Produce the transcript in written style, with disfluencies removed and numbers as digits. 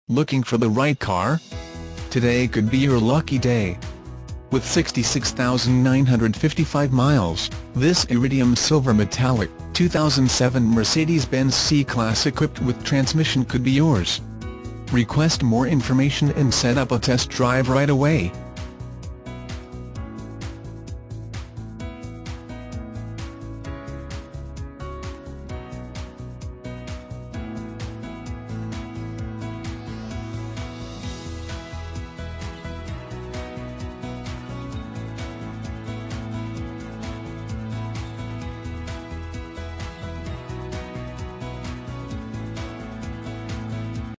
Looking for the right car? Today could be your lucky day. With 66,955 miles, this Iridium Silver Metallic 2007 Mercedes-Benz C-Class equipped with transmission could be yours. Request more information and set up a test drive right away.